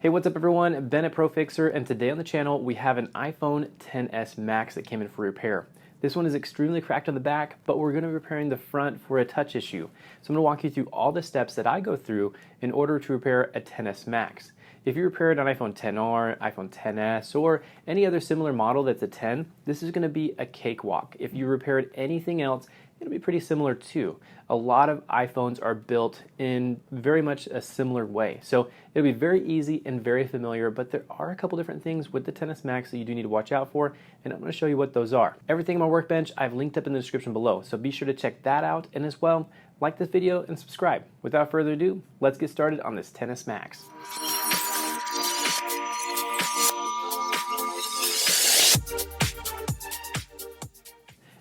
Hey, what's up everyone? Ben at ProFixer, and today on the channel we have an iPhone XS Max that came in for repair. This one is extremely cracked on the back, but we're going to be repairing the front for a touch issue. So I'm going to walk you through all the steps that I go through in order to repair a XS Max. If you repaired an iPhone XR, iPhone XS, or any other similar model that's a 10, this is going to be a cakewalk. If you repaired anything else, it'll be pretty similar too. A lot of iPhones are built in very much a similar way. So it'll be very easy and very familiar, but there are a couple different things with the XS Max that you do need to watch out for, and I'm going to show you what those are. Everything on my workbench I've linked up in the description below, so be sure to check that out, and as well, like this video and subscribe. Without further ado, let's get started on this XS Max.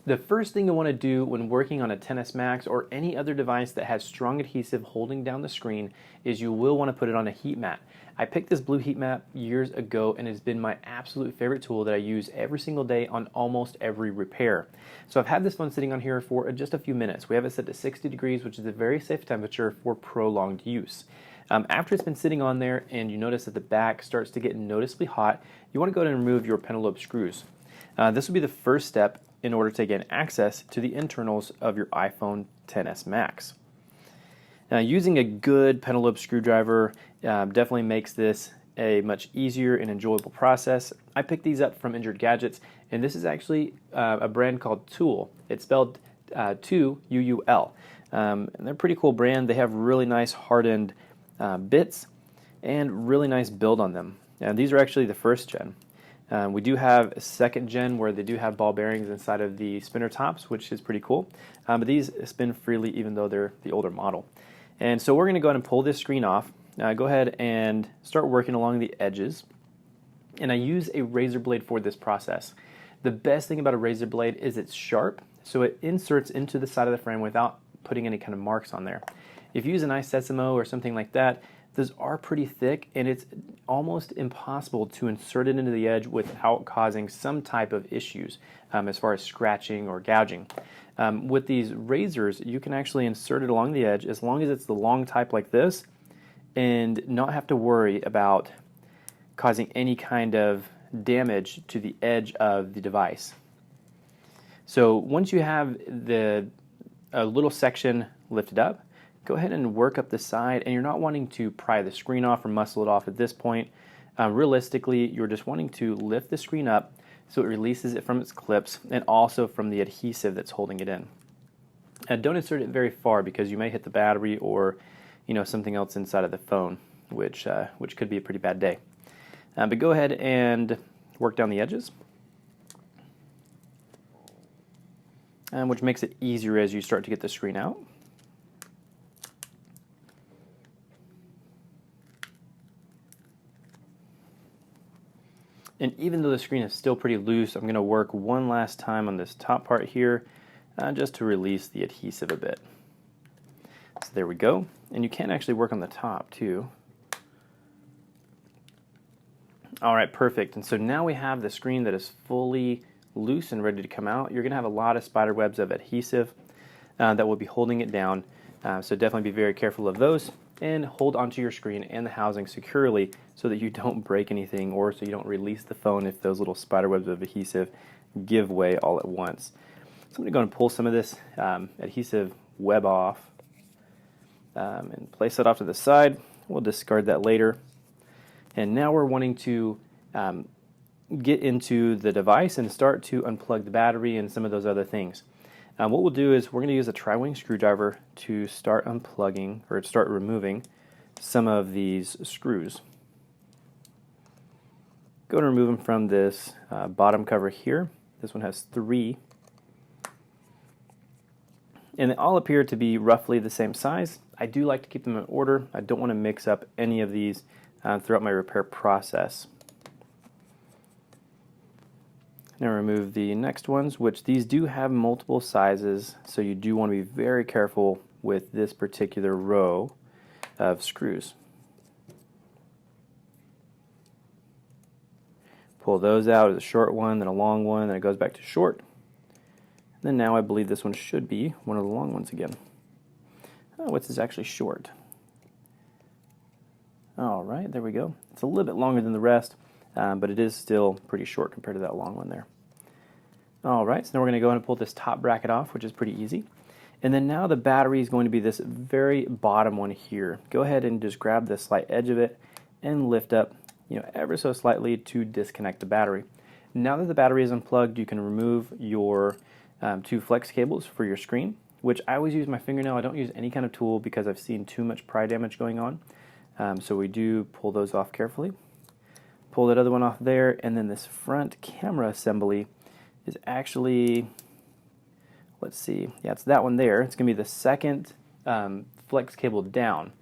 The first thing you want to do when working on a XS Max or any other device that has strong adhesive holding down the screen is you will want to put it on a heat mat. I picked this blue heat mat years ago and it's been my absolute favorite tool that I use every single day on almost every repair. So I've had this one sitting on here for just a few minutes. We have it set to 60 degrees, which is a very safe temperature for prolonged use. After it's been sitting on there and you notice that the back starts to get noticeably hot, you want to go ahead and remove your pentalobe screws. This will be the first step in order to gain access to the internals of your iPhone XS Max. Now, using a good pentalobe screwdriver definitely makes this a much easier and enjoyable process. I picked these up from Injured Gadgets, and this is actually a brand called XOOL. It's spelled UUL. And they're a pretty cool brand. They have really nice hardened bits and really nice build on them. And these are actually the first gen. We do have a second gen where they do have ball bearings inside of the spinner tops, which is pretty cool. But these spin freely even though they're the older model. And so we're going to go ahead and pull this screen off. Go ahead and start working along the edges. And I use a razor blade for this process. The best thing about a razor blade is it's sharp, so it inserts into the side of the frame without putting any kind of marks on there. If you use a nice Sesamo or something like that, those are pretty thick and it's almost impossible to insert it into the edge without causing some type of issues as far as scratching or gouging. With these razors, you can actually insert it along the edge as long as it's the long type like this and not have to worry about causing any kind of damage to the edge of the device. So once you have a little section lifted up, go ahead and work up the side, and you're not wanting to pry the screen off or muscle it off at this point. Realistically, you're just wanting to lift the screen up so it releases it from its clips and also from the adhesive that's holding it in. Don't insert it very far because you may hit the battery or something else inside of the phone, which could be a pretty bad day. But go ahead and work down the edges, which makes it easier as you start to get the screen out. And even though the screen is still pretty loose, I'm going to work one last time on this top part here just to release the adhesive a bit. So there we go. And you can actually work on the top too. Alright, perfect. And so now we have the screen that is fully loose and ready to come out. You're going to have a lot of spider webs of adhesive that will be holding it down. So definitely be very careful of those. And hold onto your screen and the housing securely so that you don't break anything or so you don't release the phone if those little spider webs of adhesive give way all at once. So I'm going to go and pull some of this adhesive web off and place that off to the side. We'll discard that later. And now we're wanting to get into the device and start to unplug the battery and some of those other things. What we'll do is we're going to use a tri-wing screwdriver to start unplugging or start removing some of these screws. Go and remove them from this bottom cover here. This one has 3. And they all appear to be roughly the same size. I do like to keep them in order. I don't want to mix up any of these throughout my repair process. Now remove the next ones, which these do have multiple sizes, so you do want to be very careful with this particular row of screws. Pull those out as a short one, then a long one, then it goes back to short. Then now I believe this one should be one of the long ones again. Oh, what's this actually short? All right, there we go. It's a little bit longer than the rest, but it is still pretty short compared to that long one there. All right, so now we're going to go ahead and pull this top bracket off, which is pretty easy. And then now the battery is going to be this very bottom one here. Go ahead and just grab the slight edge of it and lift up, ever so slightly to disconnect the battery. Now that the battery is unplugged, you can remove your 2 flex cables for your screen, which I always use my fingernail. I don't use any kind of tool because I've seen too much pry damage going on. So we do pull those off carefully. Pull that other one off there, and then this front camera assembly is actually, let's see, yeah, it's that one there. It's going to be the second flex cable down.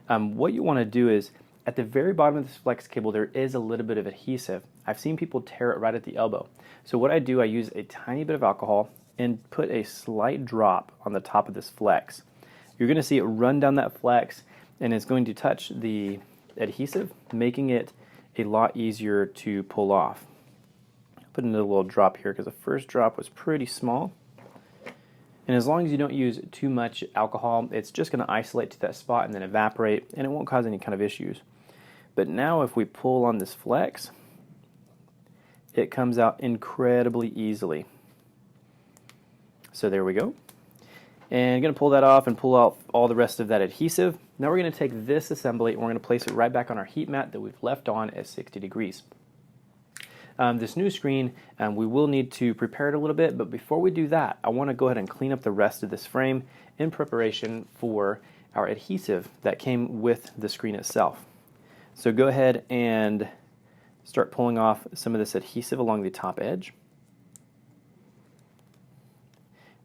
What you want to do is, at the very bottom of this flex cable, there is a little bit of adhesive. I've seen people tear it right at the elbow. So what I do, I use a tiny bit of alcohol and put a slight drop on the top of this flex. You're going to see it run down that flex, and it's going to touch the adhesive, making it a lot easier to pull off. Put another little drop here because the first drop was pretty small. And as long as you don't use too much alcohol, it's just going to isolate to that spot and then evaporate, and it won't cause any kind of issues. But now if we pull on this flex, it comes out incredibly easily. So there we go. And I'm going to pull that off and pull out all the rest of that adhesive. Now we're going to take this assembly and we're going to place it right back on our heat mat that we've left on at 60 degrees. This new screen, we will need to prepare it a little bit, but before we do that, I want to go ahead and clean up the rest of this frame in preparation for our adhesive that came with the screen itself. So go ahead and start pulling off some of this adhesive along the top edge.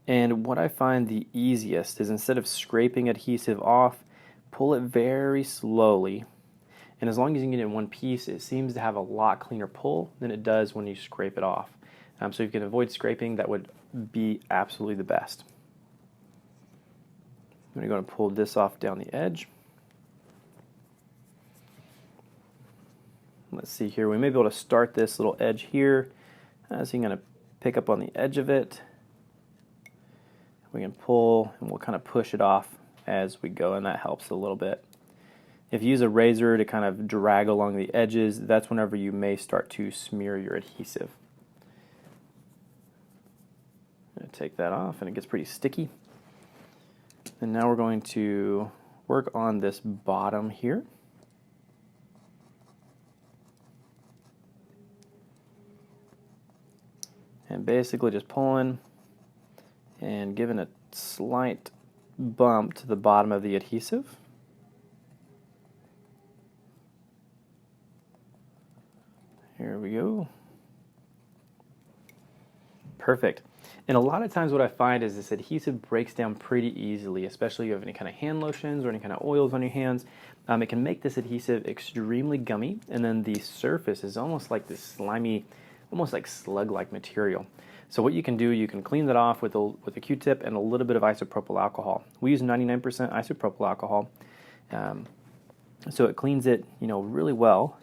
And what I find the easiest is, instead of scraping adhesive off, pull it very slowly. And as long as you can get it in one piece, it seems to have a lot cleaner pull than it does when you scrape it off. So if you can avoid scraping, that would be absolutely the best. I'm going to go and pull this off down the edge. Let's see here, we may be able to start this little edge here. So you're going to pick up on the edge of it. We can pull and we'll kind of push it off as we go, and that helps a little bit. If you use a razor to kind of drag along the edges, that's whenever you may start to smear your adhesive. I'm going to take that off, and it gets pretty sticky. And now we're going to work on this bottom here. And basically just pulling and giving a slight bump to the bottom of the adhesive. Here we go. Perfect. And a lot of times what I find is this adhesive breaks down pretty easily, especially if you have any kind of hand lotions or any kind of oils on your hands. It can make this adhesive extremely gummy, and then the surface is almost like this slimy, almost like slug-like material. So what you can do, you can clean that off with a Q-tip and a little bit of isopropyl alcohol. We use 99% isopropyl alcohol, so it cleans it, really well.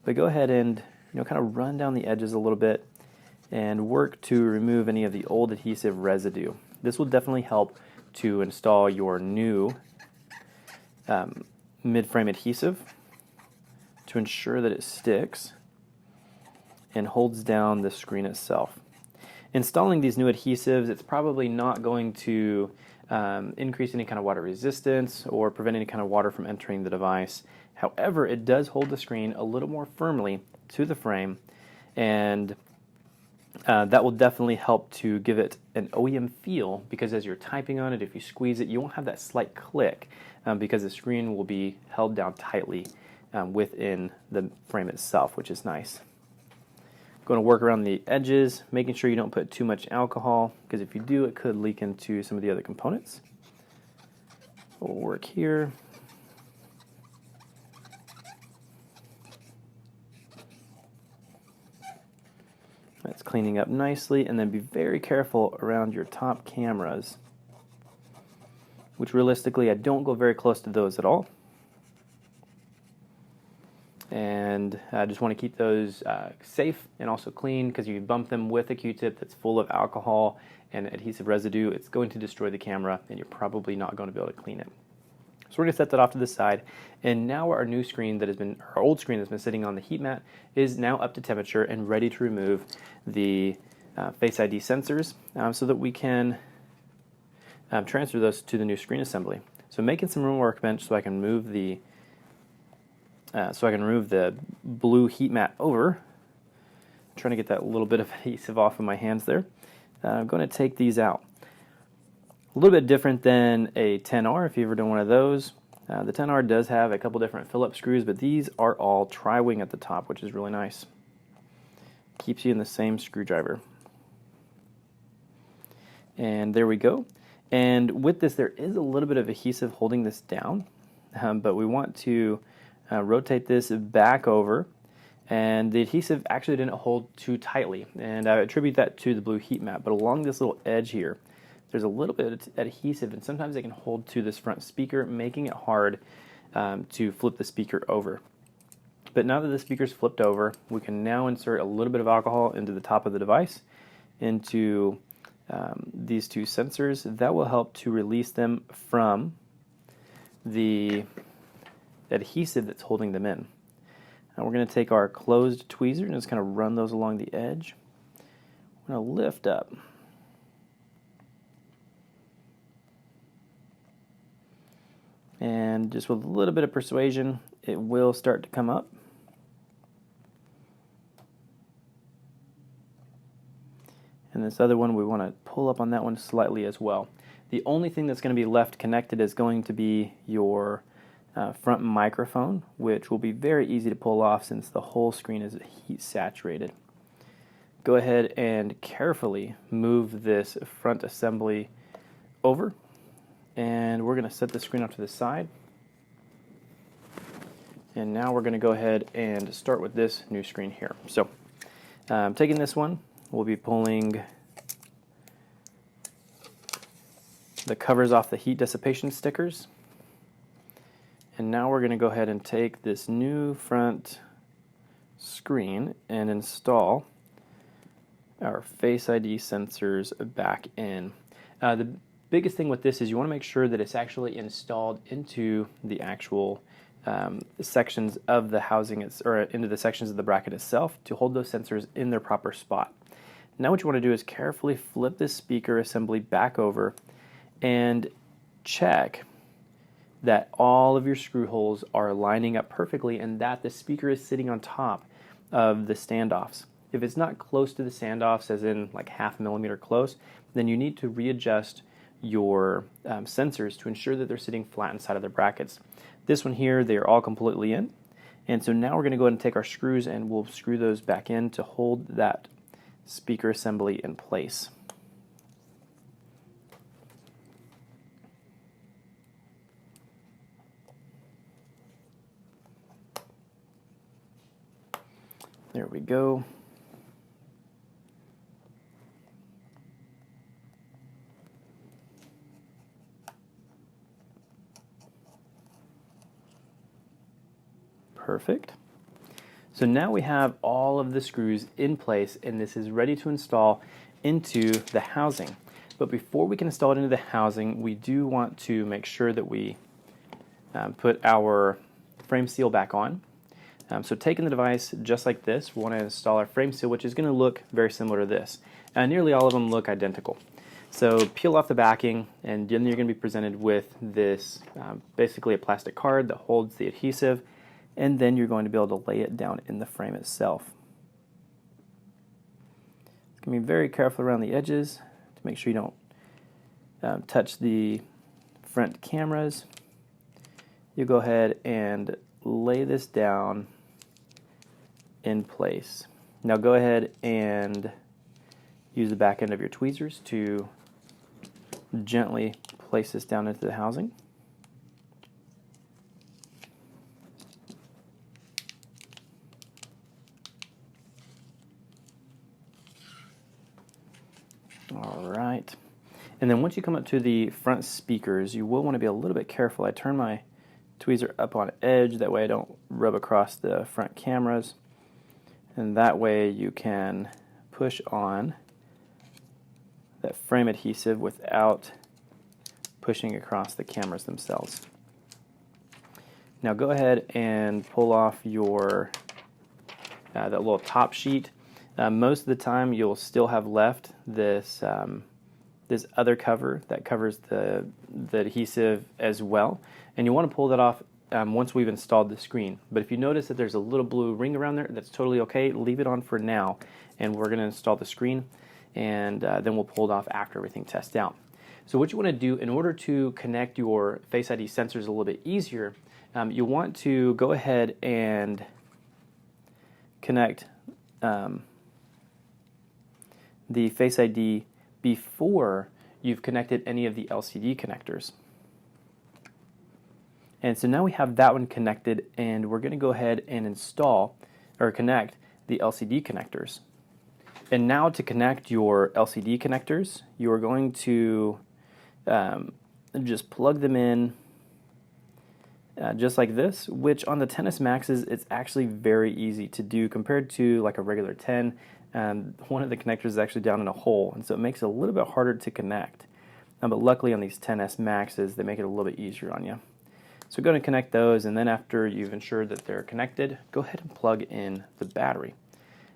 But go ahead and kind of run down the edges a little bit and work to remove any of the old adhesive residue. This will definitely help to install your new mid-frame adhesive to ensure that it sticks and holds down the screen itself. Installing these new adhesives, it's probably not going to increase any kind of water resistance or prevent any kind of water from entering the device. However, it does hold the screen a little more firmly to the frame, and that will definitely help to give it an OEM feel, because as you're typing on it, if you squeeze it, you won't have that slight click because the screen will be held down tightly within the frame itself, which is nice. Going to work around the edges, making sure you don't put too much alcohol, because if you do, it could leak into some of the other components. We'll work here. That's cleaning up nicely, and then be very careful around your top cameras, which realistically I don't go very close to those at all. And I just want to keep those safe and also clean, because if you bump them with a Q-tip that's full of alcohol and adhesive residue, it's going to destroy the camera and you're probably not going to be able to clean it. So we're going to set that off to the side, and now our new screen our old screen that's been sitting on the heat mat is now up to temperature and ready to remove the Face ID sensors so that we can transfer those to the new screen assembly. So making some room on workbench so I can move the blue heat mat over. I'm trying to get that little bit of adhesive off of my hands there. I'm going to take these out. A little bit different than a 10R if you've ever done one of those. The 10R does have a couple different Phillips screws, but these are all tri-wing at the top, which is really nice. Keeps you in the same screwdriver. And there we go. And with this, there is a little bit of adhesive holding this down, but we want to rotate this back over. And the adhesive actually didn't hold too tightly, and I attribute that to the blue heat mat. But along this little edge here, there's a little bit of adhesive, and sometimes it can hold to this front speaker, making it hard to flip the speaker over. But now that the speaker's flipped over, we can now insert a little bit of alcohol into the top of the device, into these two sensors. That will help to release them from the adhesive that's holding them in. Now we're going to take our closed tweezer and just kind of run those along the edge. We're going to lift up. And just with a little bit of persuasion, it will start to come up. And this other one, we want to pull up on that one slightly as well. The only thing that's going to be left connected is going to be your front microphone, which will be very easy to pull off since the whole screen is heat saturated. Go ahead and carefully move this front assembly over, and we're going to set the screen off to the side. And now we're going to go ahead and start with this new screen here. So taking this one, we'll be pulling the covers off the heat dissipation stickers. And now we're going to go ahead and take this new front screen and install our Face ID sensors back in. The biggest thing with this is you want to make sure that it's actually installed into the actual sections of the housing, or into the sections of the bracket itself, to hold those sensors in their proper spot. Now what you want to do is carefully flip this speaker assembly back over and check that all of your screw holes are lining up perfectly and that the speaker is sitting on top of the standoffs. If it's not close to the standoffs, as in like 0.5 millimeter close, then you need to readjust your sensors to ensure that they're sitting flat inside of the brackets. This one here, they are all completely in. And so now we're going to go ahead and take our screws and we'll screw those back in to hold that speaker assembly in place. There we go. Perfect. So now we have all of the screws in place and this is ready to install into the housing. But before we can install it into the housing, we do want to make sure that we put our frame seal back on. So taking the device just like this, we want to install our frame seal, which is going to look very similar to this. Nearly all of them look identical. So peel off the backing, and then you're going to be presented with this, basically a plastic card that holds the adhesive, and then you're going to be able to lay it down in the frame itself. It's going to be very careful around the edges to make sure you don't touch the front cameras. You go ahead and lay this down in place. Now go ahead and use the back end of your tweezers to gently place this down into the housing. All right. And then once you come up to the front speakers, you will want to be a little bit careful. I turn my tweezer up on edge, that way I don't rub across the front cameras, and that way you can push on that frame adhesive without pushing across the cameras themselves. Now go ahead and pull off your that little top sheet. Most of the time you'll still have left this this other cover that covers the adhesive as well, and you want to pull that off once we've installed the screen. But if you notice that there's a little blue ring around there, that's totally okay. Leave it on for now, and we're going to install the screen, and then we'll pull it off after everything tests out. So what you want to do in order to connect your Face ID sensors a little bit easier, you want to go ahead and connect the Face ID before you've connected any of the LCD connectors. And so now we have that one connected, and we're going to go ahead and install or connect the LCD connectors. And now to connect your LCD connectors, you are going to just plug them in just like this, which on the XS Maxes it's actually very easy to do compared to like a regular 10. One of the connectors is actually down in a hole, and so it makes it a little bit harder to connect. But luckily on these XS Maxes they make it a little bit easier on you. So go ahead and connect those, and then after you've ensured that they're connected, go ahead and plug in the battery.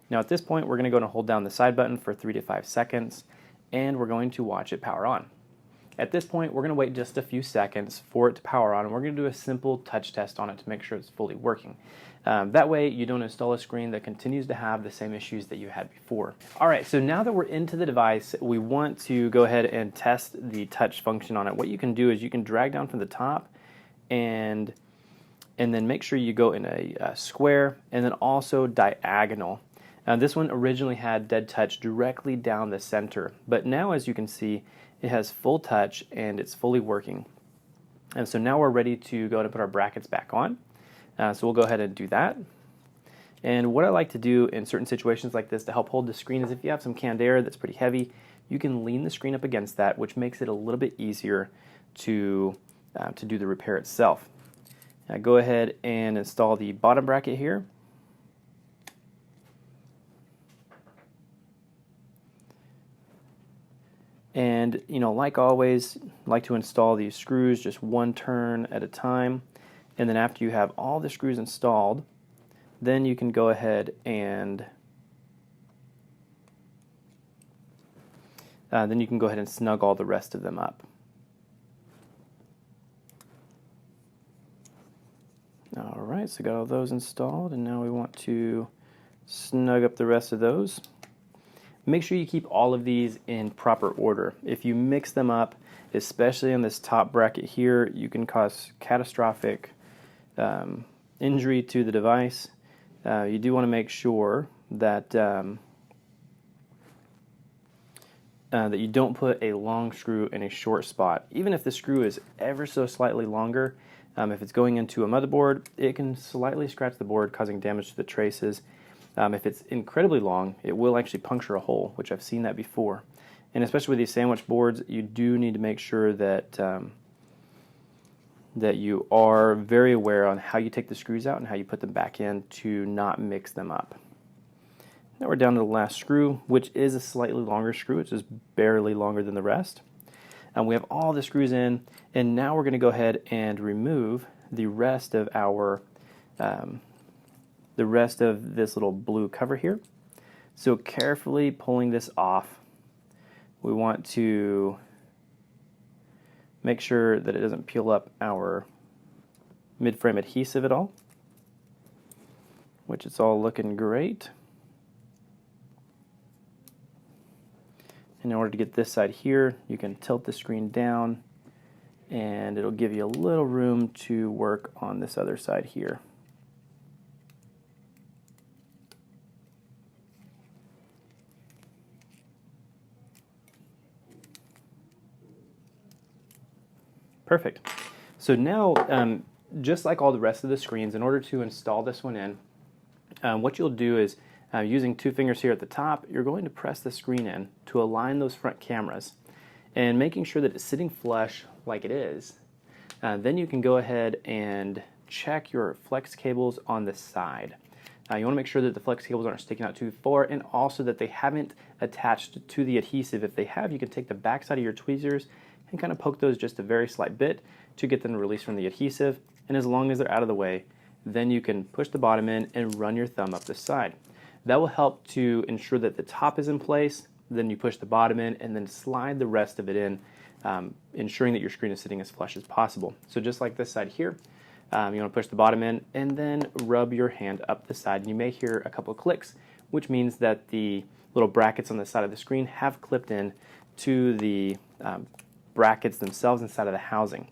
Now at this point we're going to go and hold down the side button for 3 to 5 seconds, and we're going to watch it power on. At this point we're going to wait just a few seconds for it to power on, and we're going to do a simple touch test on it to make sure it's fully working. That way you don't install a screen that continues to have the same issues that you had before. Alright, so now that we're into the device, we want to go ahead and test the touch function on it. What you can do is you can drag down from the top and then make sure you go in a square and then also diagonal. This one originally had dead touch directly down the center, but now as you can see it has full touch and it's fully working. And so now we're ready to go ahead and put our brackets back on. So we'll go ahead and do that. And what I like to do in certain situations like this to help hold the screen is if you have some canned air that's pretty heavy, you can lean the screen up against that, which makes it a little bit easier to do the repair itself. Go ahead and install the bottom bracket here. And like always, like to install these screws just one turn at a time. And then after you have all the screws installed, then you can go ahead and snug all the rest of them up. Alright, so got all those installed, and now we want to snug up the rest of those. Make sure you keep all of these in proper order. If you mix them up, especially on this top bracket here, you can cause catastrophic injury to the device. You do want to make sure that that you don't put a long screw in a short spot. Even if the screw is ever so slightly longer, if it's going into a motherboard, it can slightly scratch the board, causing damage to the traces. If it's incredibly long, it will actually puncture a hole, which I've seen that before. And especially with these sandwich boards, you do need to make sure that that you are very aware on how you take the screws out and how you put them back in to not mix them up. Now we're down to the last screw, which is a slightly longer screw. It's just barely longer than the rest. And we have all the screws in, and now we're going to go ahead and remove the rest of our this little blue cover here. So carefully pulling this off, we want to make sure that it doesn't peel up our mid-frame adhesive at all, which it's all looking great. In order to get this side here, you can tilt the screen down and it'll give you a little room to work on this other side here. Perfect. So now, just like all the rest of the screens, in order to install this one in, what you'll do is, using 2 fingers here at the top, you're going to press the screen in to align those front cameras, and making sure that it's sitting flush like it is. Then you can go ahead and check your flex cables on the side. You want to make sure that the flex cables aren't sticking out too far, and also that they haven't attached to the adhesive. If they have, you can take the back side of your tweezers and kind of poke those just a very slight bit to get them to release from the adhesive, and as long as they're out of the way, then you can push the bottom in and run your thumb up the side. That will help to ensure that the top is in place. Then you push the bottom in and then slide the rest of it in, ensuring that your screen is sitting as flush as possible. So just like this side here, you want to push the bottom in and then rub your hand up the side. And you may hear a couple of clicks, which means that the little brackets on the side of the screen have clipped in to the brackets themselves inside of the housing.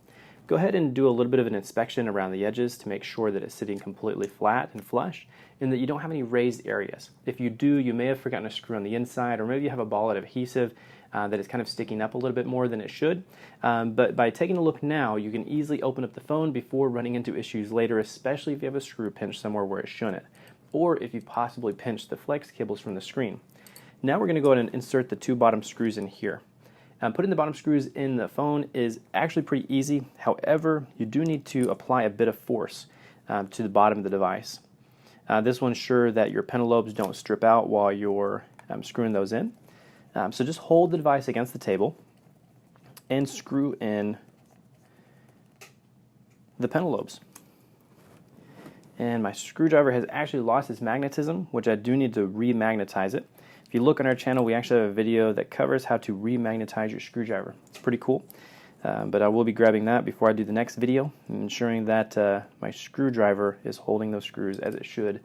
Go ahead and do a little bit of an inspection around the edges to make sure that it's sitting completely flat and flush and that you don't have any raised areas. If you do, you may have forgotten a screw on the inside, or maybe you have a ball of adhesive that is kind of sticking up a little bit more than it should. But by taking a look now, you can easily open up the phone before running into issues later, especially if you have a screw pinched somewhere where it shouldn't, or if you possibly pinched the flex cables from the screen. Now we're going to go ahead and insert the 2 bottom screws in here. Putting the bottom screws in the phone is actually pretty easy. However, you do need to apply a bit of force to the bottom of the device. This will ensure that your pentalobe don't strip out while you're screwing those in. So just hold the device against the table and screw in the pentalobes. And my screwdriver has actually lost its magnetism, which I do need to remagnetize it. If you look on our channel, we actually have a video that covers how to remagnetize your screwdriver. It's pretty cool, but I will be grabbing that before I do the next video, ensuring that my screwdriver is holding those screws as it should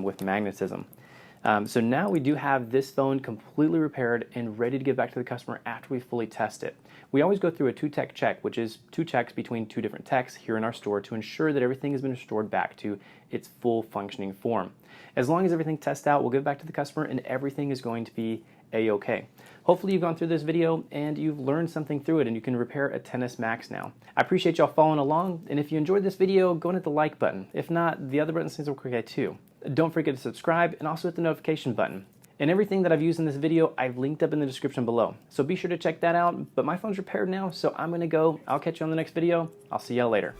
with magnetism. So now we do have this phone completely repaired and ready to give back to the customer after we fully test it. We always go through a 2-tech check, which is 2 checks between 2 different techs here in our store to ensure that everything has been restored back to its full functioning form. As long as everything tests out, we'll give it back to the customer and everything is going to be a-okay. Hopefully you've gone through this video and you've learned something through it and you can repair a XS Max now. I appreciate y'all following along, and if you enjoyed this video, go and hit the like button. If not, the other button seems to work okay too. Don't forget to subscribe and also hit the notification button. And everything that I've used in this video, I've linked up in the description below. So be sure to check that out. But my phone's repaired now, so I'm gonna go. I'll catch you on the next video. I'll see y'all later.